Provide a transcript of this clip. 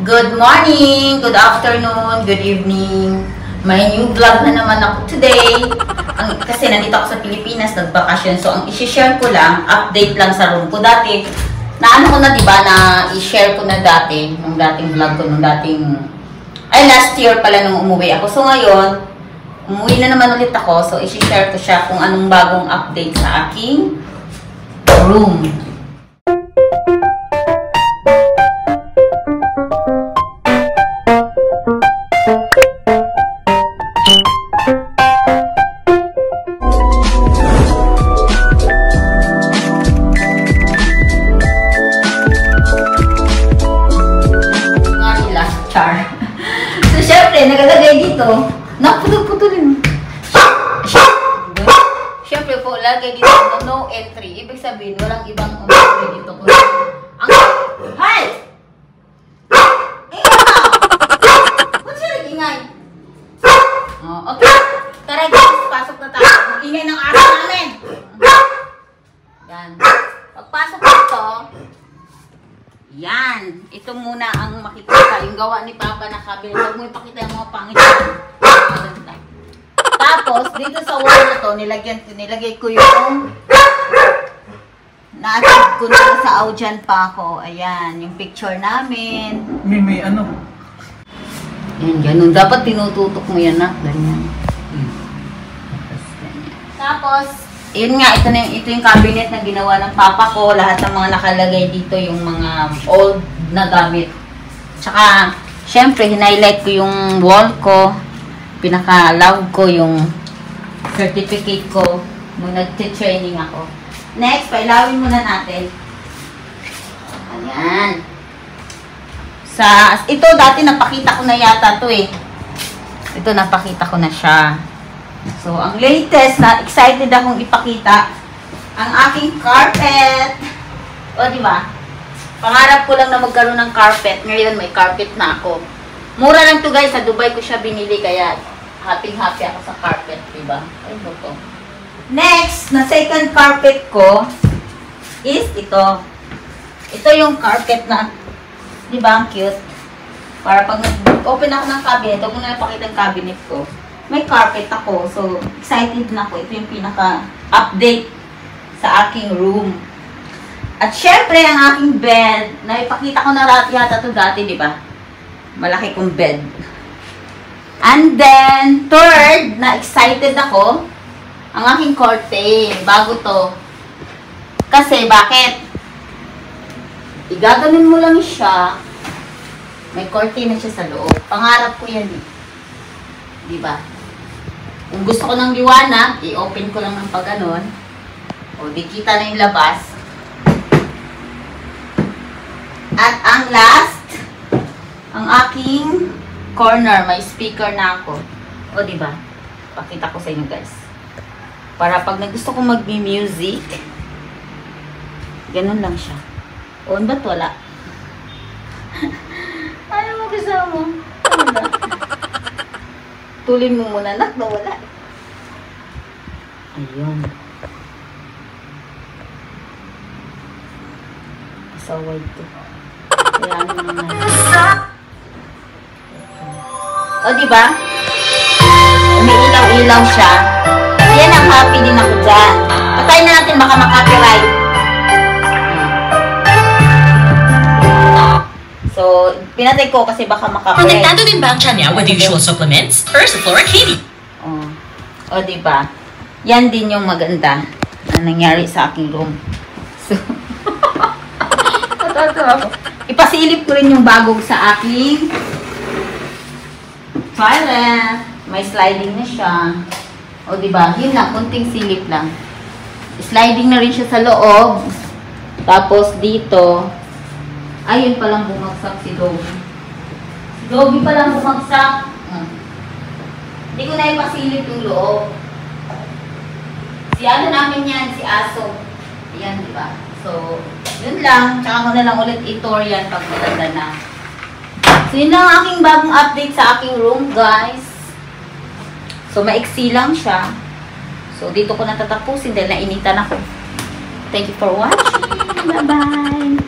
Good morning, good afternoon, good evening. May new vlog na naman ako today. Kasi nandito ako sa Pilipinas, nagbakasyon. So, ang i-share ko lang, update lang sa room ko. Dati, naano ko na, diba, na i-share ko na dati, nung dating vlog ko, nung dating, last year pala nung umuwi ako. So, ngayon, umuwi na naman ulit ako. So, i-share ko siya kung anong bagong update sa aking room. Char. So, syempre, nagalagay dito. Naputol-putulin. Syempre po, lagay dito no entry. Ibig sabihin, walang ibang entry dito. Hi! Ingay na! Ba't siya nag-ingay? Oh, okay. Tara guys, pasok na tayo. Ingay ng araw namin. Yan. Pagpasok dito, yan. Ito muna ang makikita. Yung gawa ni Papa na cabinet. Huwag mo ipakita yung mga pangit. Tapos, dito sa wall na to, nilagay ko yung na-achieve ko na sa Aujan pa ako. Ayan, yung picture namin. May ano? Yan, ganun. Dapat tinututok mo yan na. Ganyan. Tapos, yun nga, ito yung cabinet na ginawa ng papa ko. Lahat ng mga nakalagay dito, yung mga old na gamit. Tsaka, syempre, hinighlight ko yung wall ko. Pinaka-love ko yung certificate ko nung nag-training ako. Next, pailawin muna natin. Ayan. Ito, dati napakita ko na yata to eh. Ito, napakita ko na siya. So, ang latest na excited akong ipakita, ang aking carpet. O, di ba? Pangarap ko lang na magkaroon ng carpet. Ngayon, may carpet na ako. Mura lang to guys. Sa Dubai ko siya binili, kaya happy-happy ako sa carpet, di ba? Ay, to. Next, na second carpet ko is ito. Ito yung carpet na, di ba, ang cute? Para pag open ako ng cabinet, huwag mo na napakita ang cabinet ko. May carpet ako. So, excited na ako. Ito yung pinaka-update sa aking room. At syempre, ang aking bed, na ipakita ko na yata ito dati, di ba? Malaki kong bed. And then, third, na excited ako, ang aking curtain. Bago to. Kasi, bakit? Igaganon mo lang siya. May curtain na siya sa loob. Pangarap ko yan eh. Di ba? Kung gusto ko ng liwanag, i-open ko lang ng pag-ganon. O, di kita na yung labas. At ang last, ang aking corner, may speaker na ako. O, di ba? Pakita ko sa inyo, guys. Para pag gusto ko mag-music, ganun lang siya. O, ba't wala? Ano mo gusto mo? Ano ba? Tulin mo muna, nak, nawala. Ayun. So wide to. Kaya ano naman. O, diba? Umiilaw-ilaw siya. Yan ang happy din ako dyan. Patayin na natin, baka makapiright. So, pinatay ko kasi baka makapiright. Konektado din ba ang tiyan niya with usual supplements? First, Flora Katie. O, diba? Yan din yung maganda na nangyari sa aking room. So, ipasilip ko rin yung bagong sa aking toilet. May sliding na siya. O, diba? Yun lang, kunting silip lang. Sliding na rin siya sa loob. Tapos, dito, ayun palang bumagsak si Dobby. Si Dobby palang bumagsak. Hindi ko na ipasilip yung loob. Si ano namin yan, si Aso. Ayan, diba? So, yun lang. Tsaka ko na lang ulit i-tour yan pag maganda na. So, yun lang ang aking bagong update sa aking room, guys. So, maiksi lang siya. So, dito ko natatapusin dahil nainitan ako. Thank you for watching. Bye-bye!